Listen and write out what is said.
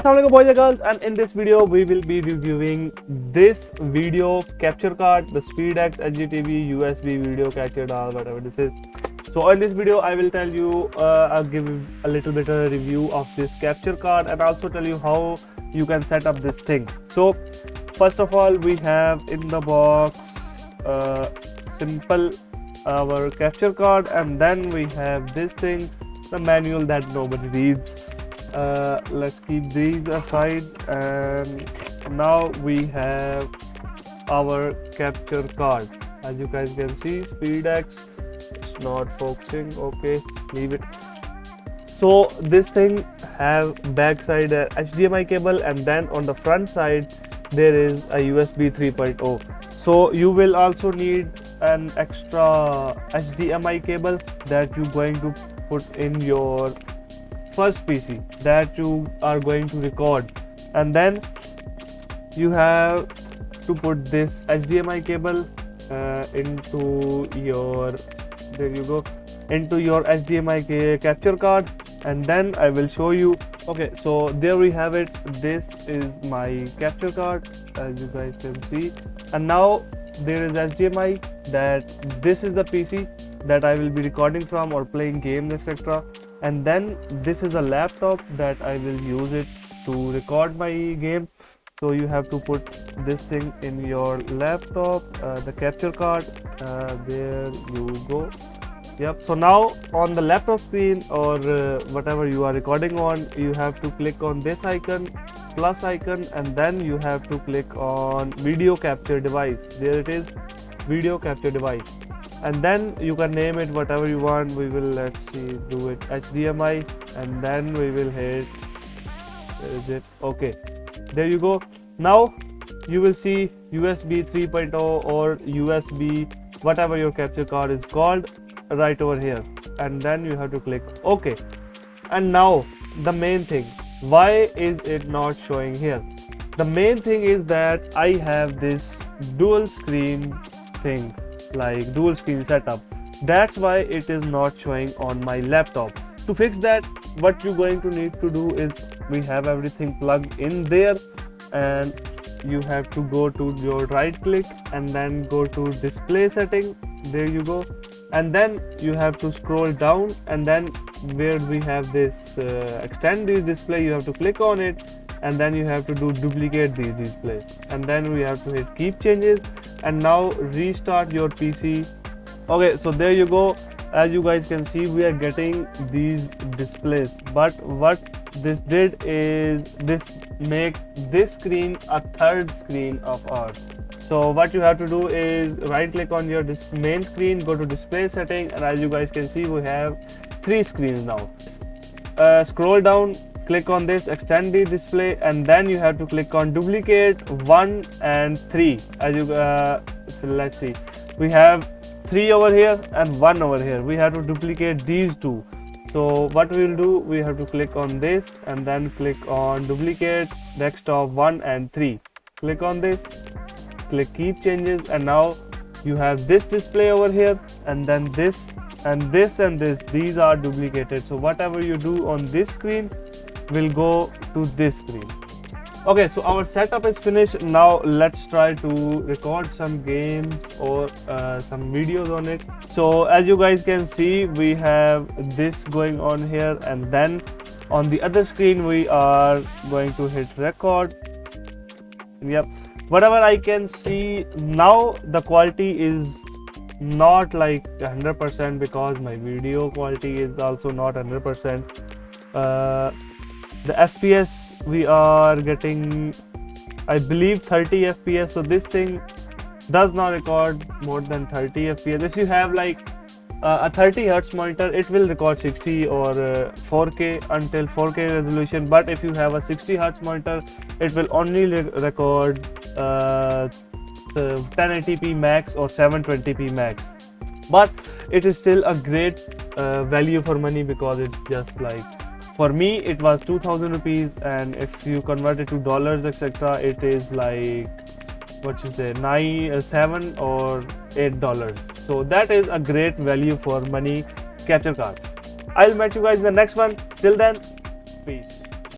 Assalamualaikum boys and girls, and in this video we will be reviewing this video capture card, the SpeedX HDTV USB video capture doll, whatever this is. So in this video I will tell you, I'll give a little bit of a review of this capture card and also tell you how you can set up this thing. So first of all, we have in the box simple our capture card, and then we have this thing, the manual that nobody reads. Let's keep these aside, and now we have our capture card. As you guys can see, SpeedX, it's not focusing, okay, leave it. So this thing have backside a HDMI cable, and then on the front side there is a USB 3.0. so you will also need an extra HDMI cable that you're going to put in your first PC that you are going to record, and then you have to put this HDMI cable into your, there you go, into your HDMI capture card, and then I will show you. Okay, so there we have it. This is my capture card, as you guys can see, and now there is HDMI, that this is the PC that I will be recording from or playing games, etc. And then this is a laptop that I will use it to record my game. So you have to put this thing in your laptop, the capture card, there you go. Yep, so now on the laptop screen or whatever you are recording on, you have to click on this icon, plus icon, and then you have to click on video capture device. There it is, video capture device, and then you can name it whatever you want. We will, let's see, do it HDMI, and then we will hit, where is it, okay, there you go. Now you will see USB 3.0 or USB, whatever your capture card is called, right over here, and then you have to click OK. And now the main thing, why is it not showing here? The main thing is that I have this dual screen thing, like dual screen setup. That's why it is not showing on my laptop. To fix that, what you're going to need to do is, we have everything plugged in there, and you have to go to your right click and then go to display setting, there you go, and then you have to scroll down, and then where we have this extend this display, you have to click on it, and then you have to do duplicate these displays, and then we have to hit keep changes, and now restart your PC. Okay, so there you go. As you guys can see, we are getting these displays, but what this did is this make this screen a third screen of ours. So what you have to do is right click on your main screen, go to display setting, and as you guys can see, we have three screens now. Scroll down, click on this extend the display, and then you have to click on duplicate 1 and 3. As you so let's see, we have 3 over here and 1 over here. We have to duplicate these two. So what we will do, we have to click on this and then click on duplicate desktop 1 and 3. Click on this, click keep changes, and now you have this display over here, and then this and this and this, these are duplicated. So whatever you do on this screen will go to this screen. Okay, so our setup is finished. Now let's try to record some games or some videos on it. So as you guys can see, we have this going on here, and then on the other screen we are going to hit record. Yep, whatever I can see now, the quality is not like 100% because my video quality is also not 100%. The FPS we are getting, I believe, 30 FPS. So this thing does not record more than 30 FPS. If you have like a 30 Hz monitor, it will record 60 or 4K until 4K resolution, but if you have a 60 Hz monitor, it will only record 1080p max or 720p max. But it is still a great value for money, because it's just like, for me it was 2000 rupees, and if you convert it to dollars, etc., it is like, what you say, 7 or $8. So that is a great value for money capture card. I'll meet you guys in the next one. Till then, peace.